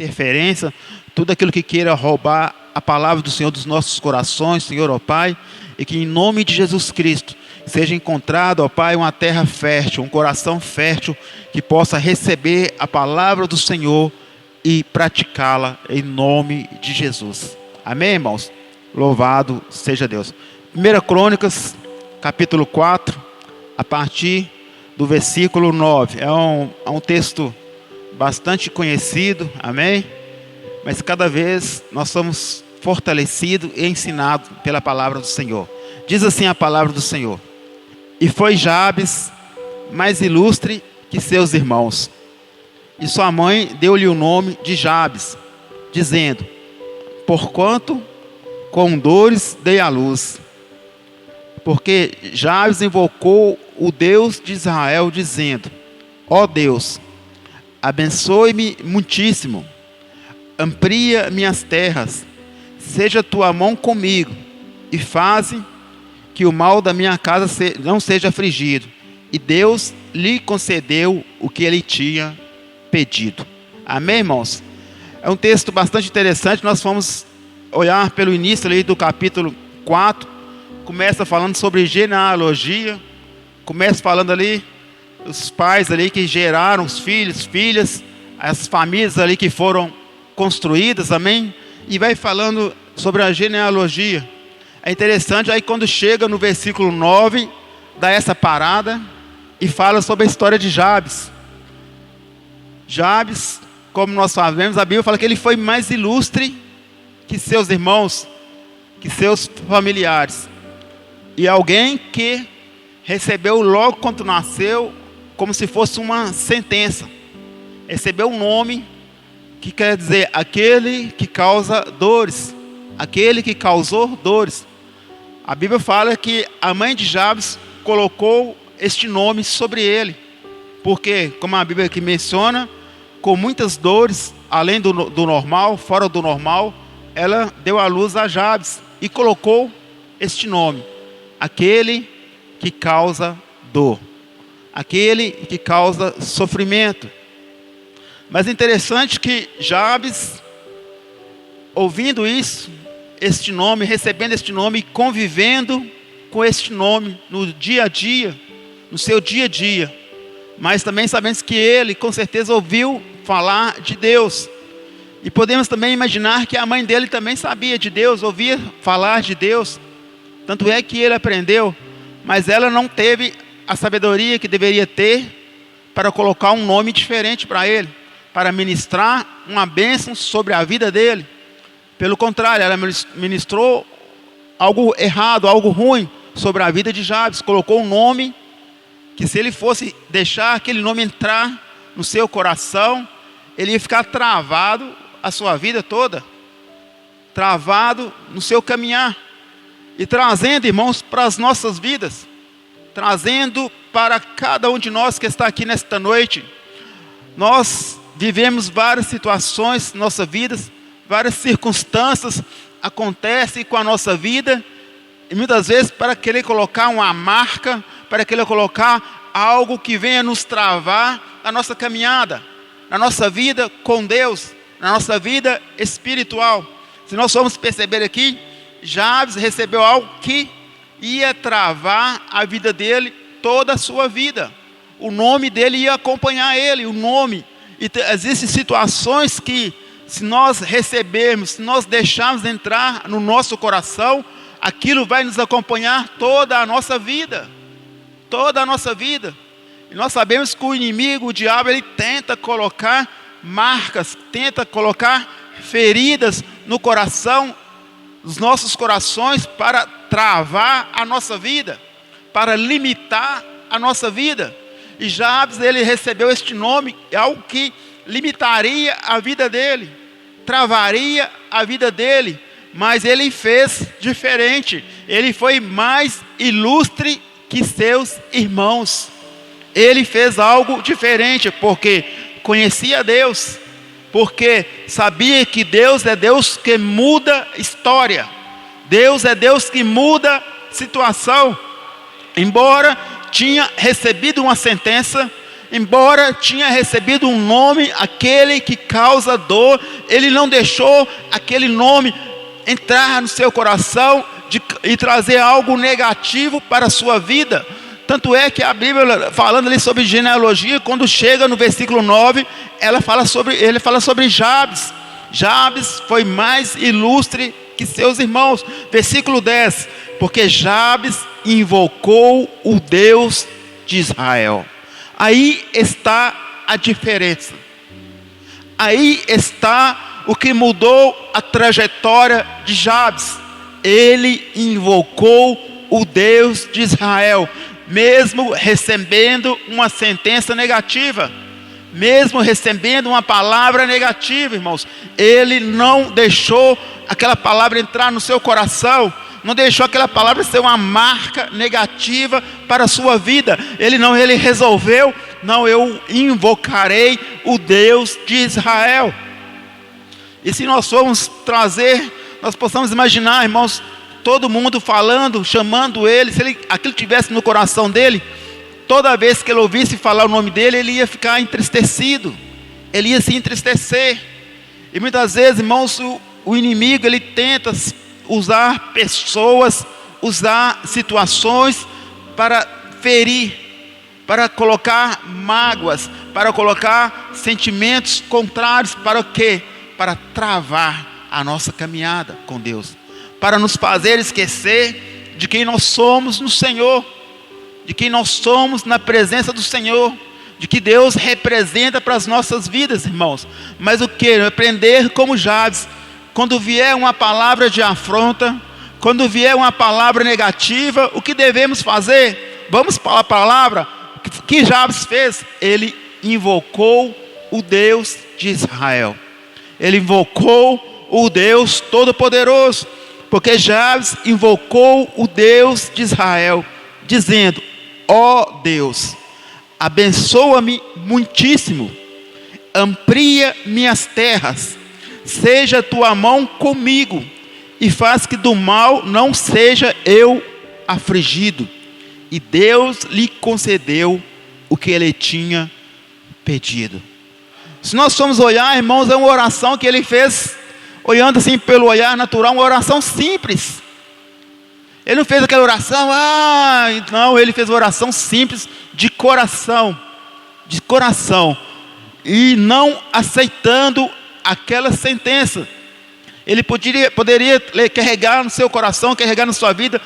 interferência, tudo aquilo que queira roubar a palavra do Senhor dos nossos corações, Senhor, ó Pai, e que em nome de Jesus Cristo seja encontrado, ó Pai, uma terra fértil, um coração fértil, que possa receber a palavra do Senhor e praticá-la em nome de Jesus. Amém, irmãos? Louvado seja Deus. 1 Crônicas, capítulo 4, a partir do versículo 9. É um texto bastante conhecido, amém? Mas cada vez nós somos fortalecidos e ensinados pela palavra do Senhor. Diz assim a palavra do Senhor: e foi Jabes mais ilustre que seus irmãos, e sua mãe deu-lhe o nome de Jabes, dizendo: porquanto com dores dei à luz. Porque Jabes invocou o Deus de Israel, dizendo: ó Deus, abençoe-me muitíssimo, amplia minhas terras, seja tua mão comigo, e faze que o mal da minha casa não seja afligido. E Deus lhe concedeu o que ele tinha pedido. Amém, irmãos? É um texto bastante interessante. Nós vamos olhar pelo início ali do capítulo 4. Começa falando sobre genealogia. Começa falando ali os pais ali que geraram os filhos, filhas, as famílias ali que foram construídas, amém? E vai falando sobre a genealogia. É interessante, aí quando chega no versículo 9, dá essa parada e fala sobre a história de Jabes. Jabes, como nós sabemos, a Bíblia fala que ele foi mais ilustre que seus irmãos, que seus familiares. E alguém que recebeu logo quando nasceu, como se fosse uma sentença. Recebeu um nome que quer dizer aquele que causa dores, aquele que causou dores. A Bíblia fala que a mãe de Jabes colocou este nome sobre ele, porque, como a Bíblia aqui menciona, com muitas dores, além do normal, fora do normal, ela deu à luz a Jabes e colocou este nome: aquele que causa dor, aquele que causa sofrimento. Mas é interessante que Jabes, ouvindo isso, este nome, recebendo este nome, convivendo com este nome no dia a dia, no seu dia a dia, mas também sabemos que ele com certeza ouviu falar de Deus, e podemos também imaginar que a mãe dele também sabia de Deus, ouvia falar de Deus, tanto é que ele aprendeu, mas ela não teve a sabedoria que deveria ter para colocar um nome diferente para ele, para ministrar uma bênção sobre a vida dele. Pelo contrário, ela ministrou algo errado, algo ruim sobre a vida de Jabes. Colocou um nome que, se ele fosse deixar aquele nome entrar no seu coração, ele ia ficar travado a sua vida toda, travado no seu caminhar. E trazendo, irmãos, para as nossas vidas, trazendo para cada um de nós que está aqui nesta noite. Nós vivemos várias situações na nossa vida, várias circunstâncias acontecem com a nossa vida, e muitas vezes para querer colocar uma marca, para querer colocar algo que venha nos travar na nossa caminhada, na nossa vida com Deus, na nossa vida espiritual. Se nós formos perceber aqui, Jabes recebeu algo que ia travar a vida dele, toda a sua vida. O nome dele ia acompanhar ele, o nome. E existem situações que, se nós recebermos, se nós deixarmos entrar no nosso coração, aquilo vai nos acompanhar toda a nossa vida. Toda a nossa vida. E nós sabemos que o inimigo, o diabo, ele tenta colocar marcas, tenta colocar feridas no coração, nos nossos corações, para travar a nossa vida, para limitar a nossa vida. E Jabes, ele recebeu este nome, é algo que limitaria a vida dele, travaria a vida dele, mas ele fez diferente. Ele foi mais ilustre que seus irmãos. Ele fez algo diferente, porque conhecia Deus, porque sabia que Deus é Deus que muda história, Deus é Deus que muda situação. Embora tinha recebido uma sentença, embora tinha recebido um nome, aquele que causa dor, ele não deixou aquele nome entrar no seu coração e trazer algo negativo para a sua vida. Tanto é que a Bíblia, falando ali sobre genealogia, quando chega no versículo 9, ele fala sobre Jabes. Jabes foi mais ilustre que seus irmãos. Versículo 10, porque Jabes invocou o Deus de Israel. Aí está a diferença. Aí está o que mudou a trajetória de Jabes. Ele invocou o Deus de Israel, mesmo recebendo uma sentença negativa, mesmo recebendo uma palavra negativa, irmãos. Ele não deixou aquela palavra entrar no seu coração, não deixou aquela palavra ser uma marca negativa para a sua vida. Ele resolveu, não, eu invocarei o Deus de Israel. E se nós formos trazer, nós possamos imaginar, irmãos, todo mundo falando, chamando ele, se aquilo tivesse no coração dele, toda vez que ele ouvisse falar o nome dele, ele ia ficar entristecido, ele ia se entristecer. E muitas vezes, irmãos, o inimigo, ele tenta usar pessoas, usar situações para ferir, para colocar mágoas, para colocar sentimentos contrários, para o quê? Para travar a nossa caminhada com Deus, para nos fazer esquecer de quem nós somos no Senhor, de quem nós somos na presença do Senhor, de que Deus representa para as nossas vidas, irmãos. Mas o que? Aprender como Jabes, quando vier uma palavra de afronta, quando vier uma palavra negativa, o que devemos fazer? Vamos para a palavra. O que Jabes fez? Ele invocou o Deus de Israel, ele invocou o Deus Todo-Poderoso, porque Jabes invocou o Deus de Israel, dizendo: ó Deus, abençoa-me muitíssimo, amplia minhas terras, seja tua mão comigo, e faz que do mal não seja eu afligido. E Deus lhe concedeu o que ele tinha pedido. Se nós formos olhar, irmãos, é uma oração que ele fez, olhando assim pelo olhar natural, uma oração simples. Ele não fez aquela oração, não, ele fez uma oração simples, de coração, e não aceitando aquela sentença. Ele poderia carregar no seu coração, carregar na sua vida: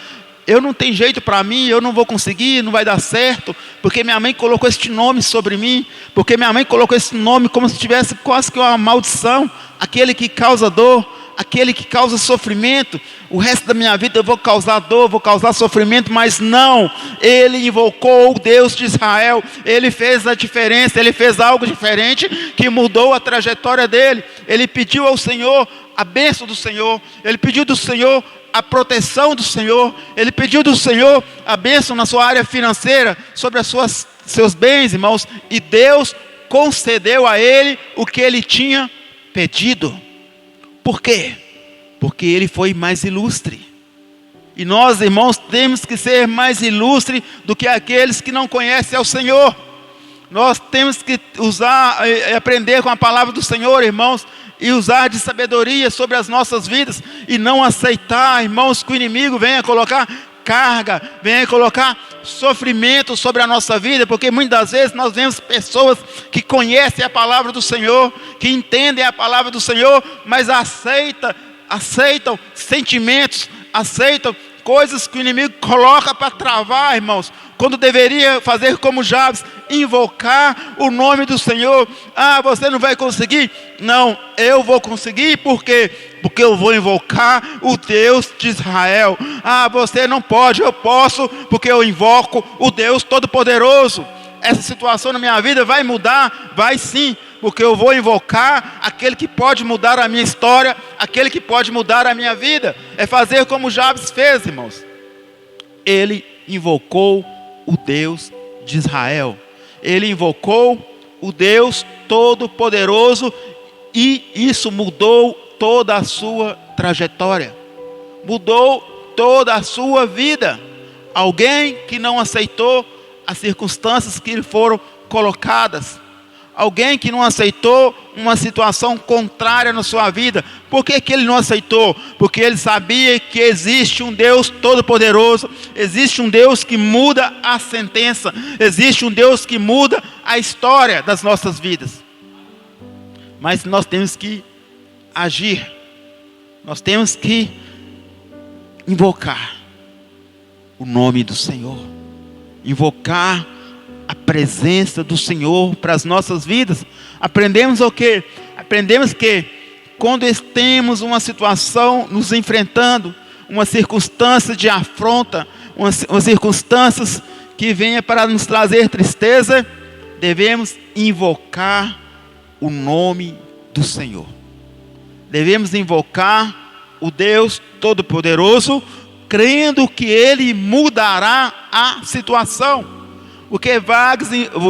eu não tenho jeito para mim, eu não vou conseguir, não vai dar certo, porque minha mãe colocou este nome sobre mim, porque minha mãe colocou esse nome como se tivesse quase que uma maldição, aquele que causa dor, aquele que causa sofrimento, o resto da minha vida eu vou causar dor, vou causar sofrimento. Mas não, ele invocou o Deus de Israel, ele fez a diferença, ele fez algo diferente, que mudou a trajetória dele. Ele pediu ao Senhor a bênção do Senhor, ele pediu do Senhor a proteção do Senhor, ele pediu do Senhor a bênção na sua área financeira, sobre seus bens, irmãos, e Deus concedeu a ele o que ele tinha pedido. Por quê? Porque ele foi mais ilustre. E nós, irmãos, temos que ser mais ilustres do que aqueles que não conhecem ao Senhor. Nós temos que aprender com a palavra do Senhor, irmãos, e usar de sabedoria sobre as nossas vidas, e não aceitar, irmãos, que o inimigo venha colocar carga, venha colocar sofrimento sobre a nossa vida, porque muitas vezes nós vemos pessoas que conhecem a palavra do Senhor, que entendem a palavra do Senhor, mas aceitam sentimentos, aceitam coisas que o inimigo coloca para travar, irmãos, quando deveria fazer como Jabes, invocar o nome do Senhor. Você não vai conseguir? Não, eu vou conseguir. Por quê? Porque eu vou invocar o Deus de Israel. Você não pode, eu posso, porque eu invoco o Deus Todo-Poderoso. Essa situação na minha vida vai mudar? Vai sim, porque eu vou invocar aquele que pode mudar a minha história, aquele que pode mudar a minha vida. É fazer como Jabes fez, irmãos. Ele invocou o Deus de Israel, ele invocou o Deus Todo-Poderoso, e isso mudou toda a sua trajetória, mudou toda a sua vida. Alguém que não aceitou as circunstâncias que lhe foram colocadas. Alguém que não aceitou uma situação contrária na sua vida. Por que ele não aceitou? Porque ele sabia que existe um Deus todo-poderoso, existe um Deus que muda a sentença, existe um Deus que muda a história das nossas vidas. Mas nós temos que agir, nós temos que invocar o nome do Senhor, invocar a presença do Senhor para as nossas vidas. Aprendemos o quê? Aprendemos que quando temos uma situação nos enfrentando, uma circunstância de afronta, umas circunstâncias que venha para nos trazer tristeza, devemos invocar o nome do Senhor. Devemos invocar o Deus Todo-Poderoso, crendo que Ele mudará a situação. Porque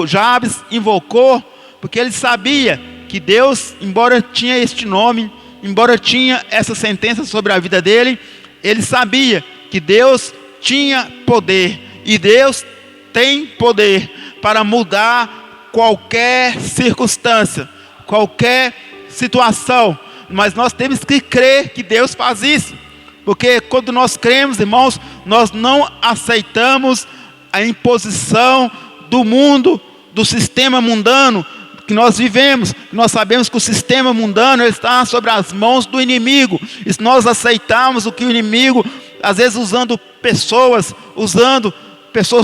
Jabes invocou, porque ele sabia que Deus, embora tinha este nome, embora tinha essa sentença sobre a vida dele, ele sabia que Deus tinha poder, e Deus tem poder para mudar qualquer circunstância, qualquer situação. Mas nós temos que crer que Deus faz isso, porque quando nós cremos, irmãos, nós não aceitamos a imposição do mundo, do sistema mundano que nós vivemos. Nós sabemos que o sistema mundano está sobre as mãos do inimigo. E se nós aceitarmos o que o inimigo, às vezes usando pessoas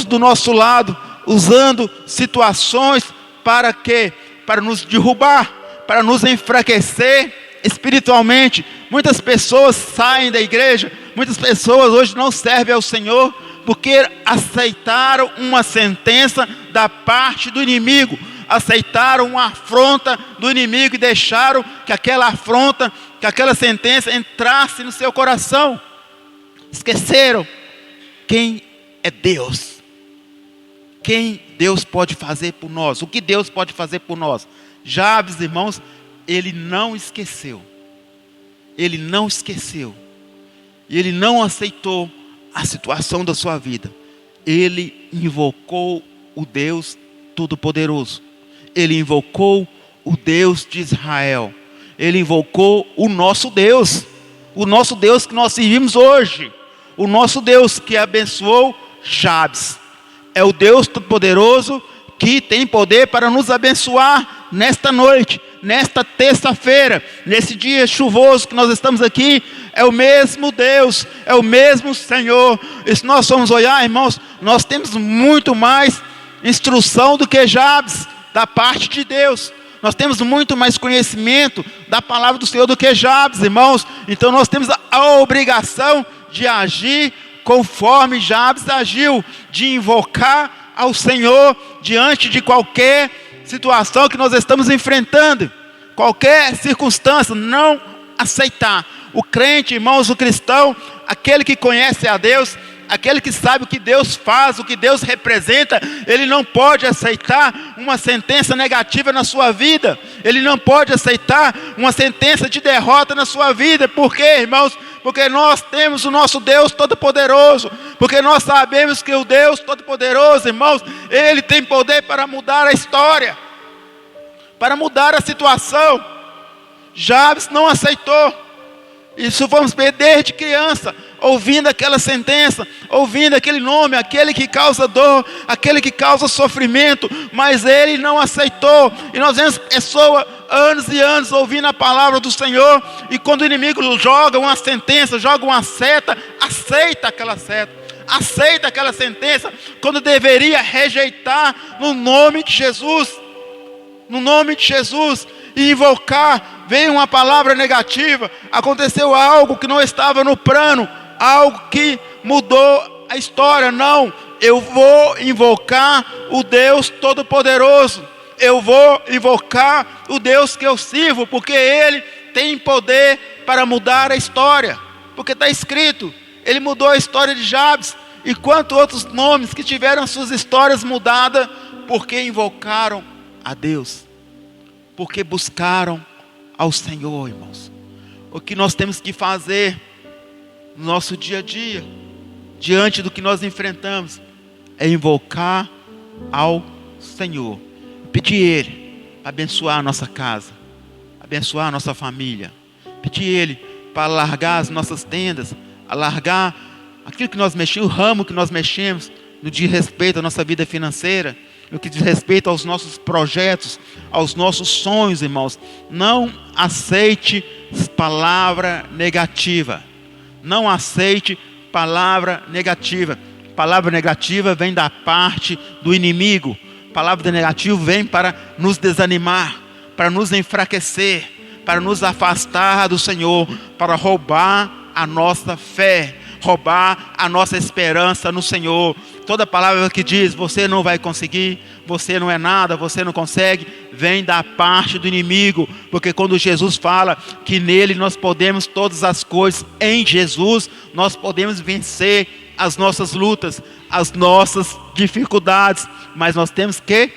do nosso lado, usando situações para quê? Para nos derrubar, para nos enfraquecer espiritualmente. Muitas pessoas saem da igreja, muitas pessoas hoje não servem ao Senhor, porque aceitaram uma sentença da parte do inimigo, aceitaram uma afronta do inimigo e deixaram que aquela afronta, que aquela sentença entrasse no seu coração. Esqueceram quem é Deus, quem Deus pode fazer por nós, o que Deus pode fazer por nós. Jabes, irmãos, ele não esqueceu, e ele não aceitou a situação da sua vida. Ele invocou o Deus Todo-Poderoso, ele invocou o Deus de Israel, ele invocou o nosso Deus que nós servimos hoje, o nosso Deus que abençoou Jabes. É o Deus Todo-Poderoso que tem poder para nos abençoar nesta noite, nesta terça-feira, nesse dia chuvoso que nós estamos aqui. É o mesmo Deus, é o mesmo Senhor. E se nós formos olhar, irmãos, nós temos muito mais instrução do que Jabes, da parte de Deus. Nós temos muito mais conhecimento da palavra do Senhor do que Jabes, irmãos. Então nós temos a obrigação de agir conforme Jabes agiu, de invocar ao Senhor diante de qualquer situação que nós estamos enfrentando, qualquer circunstância, não aceitar. O crente, irmãos, o cristão, aquele que conhece a Deus, aquele que sabe o que Deus faz, o que Deus representa, ele não pode aceitar uma sentença negativa na sua vida, ele não pode aceitar uma sentença de derrota na sua vida. Por quê, irmãos? Porque nós temos o nosso Deus Todo-Poderoso, porque nós sabemos que o Deus Todo-Poderoso, irmãos, Ele tem poder para mudar a história, para mudar a situação. Jabes não aceitou. Isso vamos ver desde criança, ouvindo aquela sentença, ouvindo aquele nome, aquele que causa dor, aquele que causa sofrimento, mas ele não aceitou. E nós vemos pessoas anos e anos ouvindo a palavra do Senhor, e quando o inimigo joga uma sentença, joga uma seta, aceita aquela seta, aceita aquela sentença, quando deveria rejeitar no nome de Jesus, e invocar. Veio uma palavra negativa, aconteceu algo que não estava no plano, algo que mudou a história. Não, eu vou invocar o Deus Todo-Poderoso, eu vou invocar o Deus que eu sirvo, porque Ele tem poder para mudar a história, porque está escrito, Ele mudou a história de Jabes, e quantos outros nomes que tiveram suas histórias mudadas, porque invocaram a Deus, porque buscaram ao Senhor, irmãos. O que nós temos que fazer no nosso dia a dia, diante do que nós enfrentamos, é invocar ao Senhor, Pedir Ele para abençoar a nossa casa, abençoar a nossa família. Pedir Ele para alargar as nossas tendas, alargar aquilo que nós mexemos, o ramo que nós mexemos, no que diz respeito à nossa vida financeira, no que diz respeito aos nossos projetos, aos nossos sonhos, irmãos. Não aceite palavra negativa. Não aceite palavra negativa. Palavra negativa vem da parte do inimigo. Palavra negativa vem para nos desanimar, para nos enfraquecer, para nos afastar do Senhor, para roubar a nossa fé, roubar a nossa esperança no Senhor. Toda palavra que diz, você não vai conseguir, você não é nada, você não consegue, vem da parte do inimigo. Porque quando Jesus fala que nele nós podemos todas as coisas, em Jesus nós podemos vencer as nossas lutas, as nossas dificuldades, mas nós temos que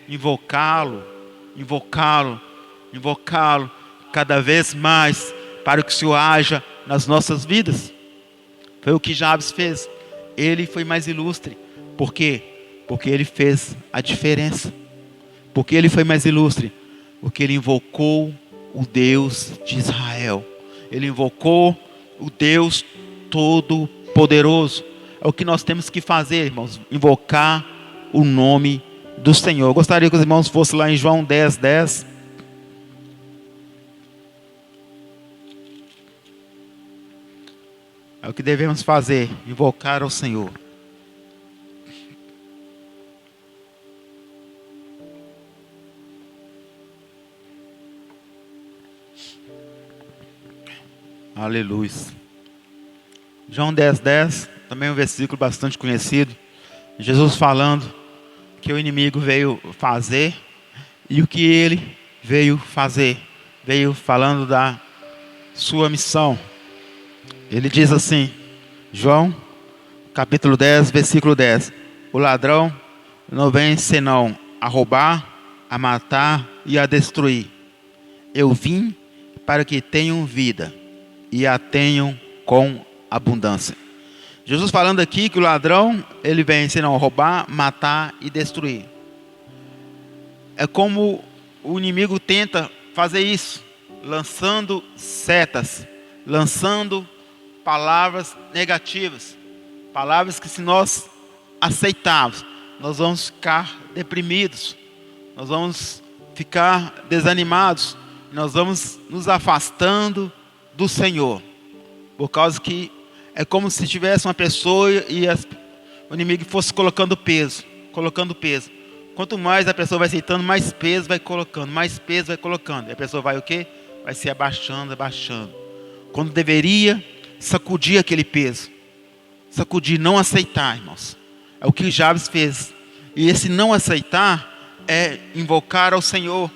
invocá-lo, invocá-lo, invocá-lo cada vez mais, para que o Senhor haja nas nossas vidas. Foi o que Jabes fez. Ele foi mais ilustre. Por quê? Porque ele fez a diferença. Porque ele foi mais ilustre? Porque ele invocou o Deus de Israel. Ele invocou o Deus Todo-Poderoso. É o que nós temos que fazer, irmãos. Invocar o nome do Senhor. Eu gostaria que os irmãos fossem lá em João 10:10. É o que devemos fazer, invocar ao Senhor. Aleluia. João 10:10, também um versículo bastante conhecido. Jesus falando que o inimigo veio fazer e o que ele veio fazer. Veio falando da sua missão. Ele diz assim, João, capítulo 10, versículo 10. O ladrão não vem senão a roubar, a matar e a destruir. Eu vim para que tenham vida e a tenham com abundância. Jesus falando aqui que o ladrão, ele vem senão a roubar, matar e destruir. É como o inimigo tenta fazer isso, lançando setas, lançando palavras negativas, palavras que se nós aceitarmos, nós vamos ficar deprimidos, nós vamos ficar desanimados, nós vamos nos afastando do Senhor, por causa que é como se tivesse uma pessoa e o inimigo fosse colocando peso, quanto mais a pessoa vai aceitando, mais peso vai colocando, e a pessoa vai o quê? Vai se abaixando, quando deveria sacudir aquele peso, sacudir, não aceitar, irmãos. É o que Jabes fez. E esse não aceitar é invocar ao Senhor,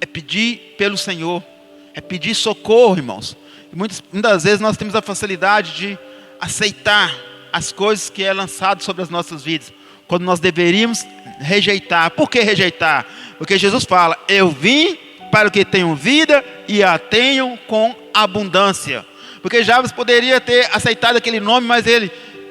é pedir pelo Senhor, é pedir socorro, irmãos. E muitas vezes nós temos a facilidade de aceitar as coisas que é lançado sobre as nossas vidas, quando nós deveríamos rejeitar. Por que rejeitar? Porque Jesus fala, eu vim para que tenham vida e a tenham com abundância. Porque Jabes poderia ter aceitado aquele nome, mas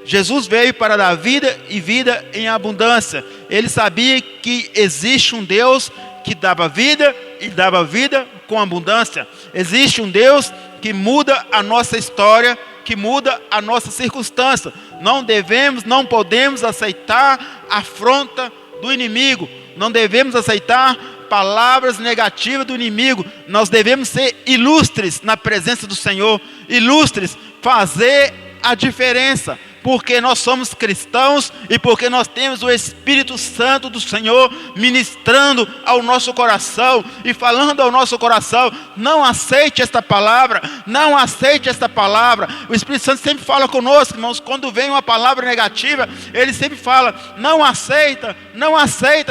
Jesus veio para dar vida e vida em abundância. Ele sabia que existe um Deus que dava vida e dava vida com abundância. Existe um Deus que muda a nossa história, que muda a nossa circunstância. Não podemos aceitar a afronta do inimigo. Não devemos aceitar palavras negativas do inimigo. Nós devemos ser ilustres na presença do Senhor, ilustres, fazer a diferença, porque nós somos cristãos e porque nós temos o Espírito Santo do Senhor ministrando ao nosso coração e falando ao nosso coração. Não aceite esta palavra, não aceite esta palavra. O Espírito Santo sempre fala conosco, irmãos, quando vem uma palavra negativa, ele sempre fala, não aceita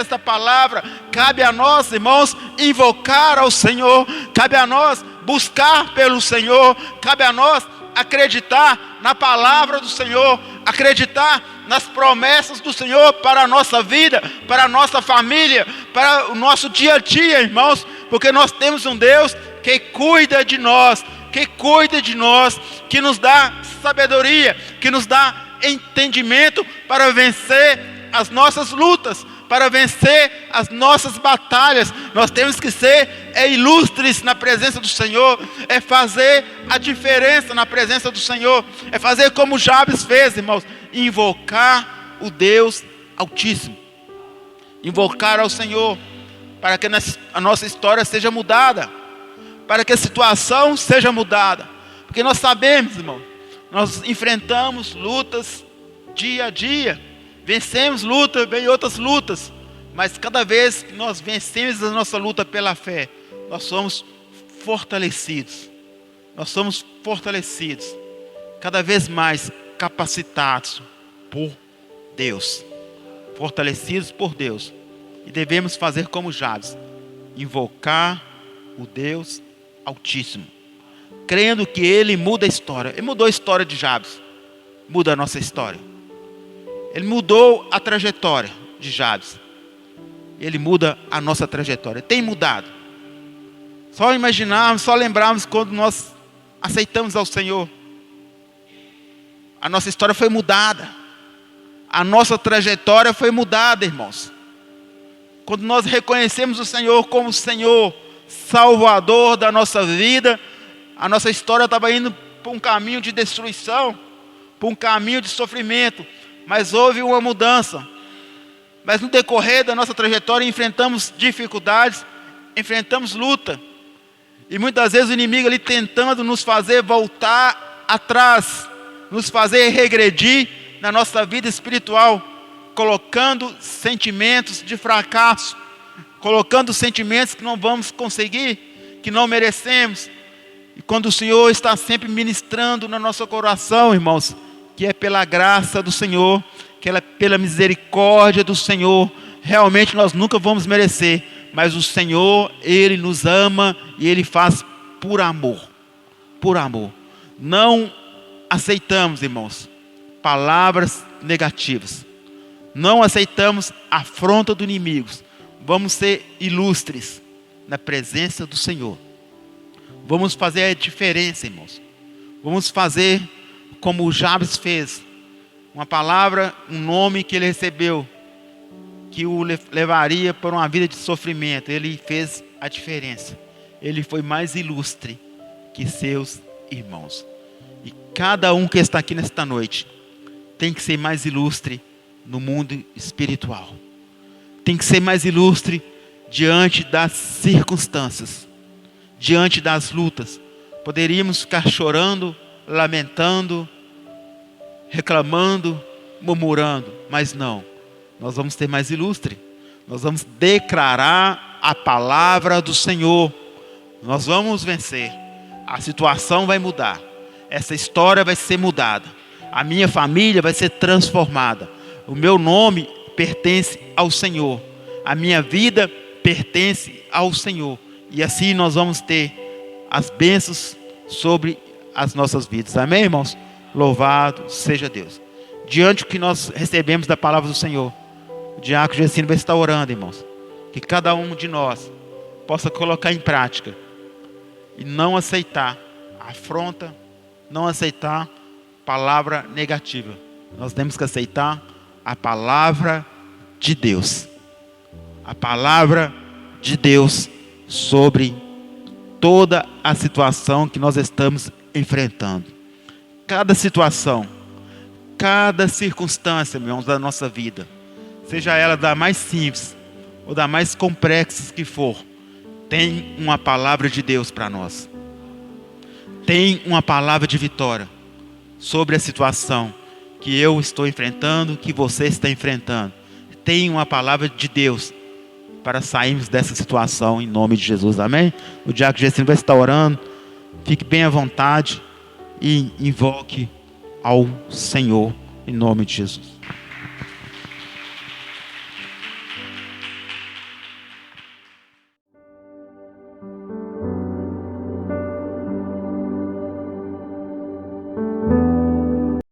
esta palavra. Cabe a nós, irmãos, invocar ao Senhor, cabe a nós buscar pelo Senhor, cabe a nós acreditar na palavra do Senhor, acreditar nas promessas do Senhor para a nossa vida, para a nossa família, para o nosso dia a dia, irmãos, porque nós temos um Deus que cuida de nós, que nos dá sabedoria, que nos dá entendimento para vencer as nossas lutas, para vencer as nossas batalhas. Nós temos que ser ilustres na presença do Senhor, é fazer a diferença na presença do Senhor, é fazer como Jabes fez, irmãos, invocar o Deus Altíssimo, invocar ao Senhor, para que a nossa história seja mudada, para que a situação seja mudada, porque nós sabemos, irmão, nós enfrentamos lutas dia a dia, vencemos lutas, vem outras lutas, mas cada vez que nós vencemos a nossa luta pela fé, nós somos fortalecidos, cada vez mais capacitados por Deus, fortalecidos por Deus, e devemos fazer como Jabes, invocar o Deus Altíssimo, crendo que Ele muda a história. Ele mudou a história de Jabes, muda a nossa história. Ele mudou a trajetória de Jabes, Ele muda a nossa trajetória, tem mudado. Só imaginarmos, só lembrarmos quando nós aceitamos ao Senhor, a nossa história foi mudada, a nossa trajetória foi mudada, irmãos. Quando nós reconhecemos o Senhor como Senhor, Salvador da nossa vida, a nossa história estava indo por um caminho de destruição, por um caminho de sofrimento, mas houve uma mudança. Mas no decorrer da nossa trajetória enfrentamos dificuldades, enfrentamos luta, e muitas vezes o inimigo ali tentando nos fazer voltar atrás, nos fazer regredir na nossa vida espiritual, colocando sentimentos de fracasso, colocando sentimentos que não vamos conseguir, que não merecemos. E quando o Senhor está sempre ministrando no nosso coração, irmãos, que é pela graça do Senhor, que é pela misericórdia do Senhor, realmente nós nunca vamos merecer, mas o Senhor, Ele nos ama e Ele faz por amor, por amor. Não aceitamos, irmãos, palavras negativas, não aceitamos a afronta do inimigo. Vamos ser ilustres na presença do Senhor. Vamos fazer a diferença, irmãos. Vamos fazer como o Jabes fez. Uma palavra, um nome que ele recebeu, que o levaria para uma vida de sofrimento. Ele fez a diferença. Ele foi mais ilustre que seus irmãos. E cada um que está aqui nesta noite tem que ser mais ilustre no mundo espiritual. Tem que ser mais ilustre diante das circunstâncias, diante das lutas. Poderíamos ficar chorando, lamentando, reclamando, murmurando, mas não. Nós vamos ser mais ilustre. Nós vamos declarar a palavra do Senhor. Nós vamos vencer. A situação vai mudar. Essa história vai ser mudada. A minha família vai ser transformada. O meu nome pertence ao Senhor. A minha vida pertence ao Senhor. E assim nós vamos ter as bênçãos sobre as nossas vidas. Amém, irmãos? Louvado seja Deus. Diante do que nós recebemos da palavra do Senhor, o diácono Gessino vai estar orando, irmãos, que cada um de nós possa colocar em prática e não aceitar a afronta, não aceitar palavra negativa. Nós temos que aceitar a palavra de Deus. A palavra de Deus sobre toda a situação que nós estamos enfrentando. Cada situação, cada circunstância, irmãos, da nossa vida, seja ela da mais simples ou da mais complexa que for, tem uma palavra de Deus para nós. Tem uma palavra de vitória sobre a situação que eu estou enfrentando, que você está enfrentando. Tem uma palavra de Deus para sairmos dessa situação em nome de Jesus, amém? O diácono Gessino vai estar orando, fique bem à vontade e invoque ao Senhor em nome de Jesus.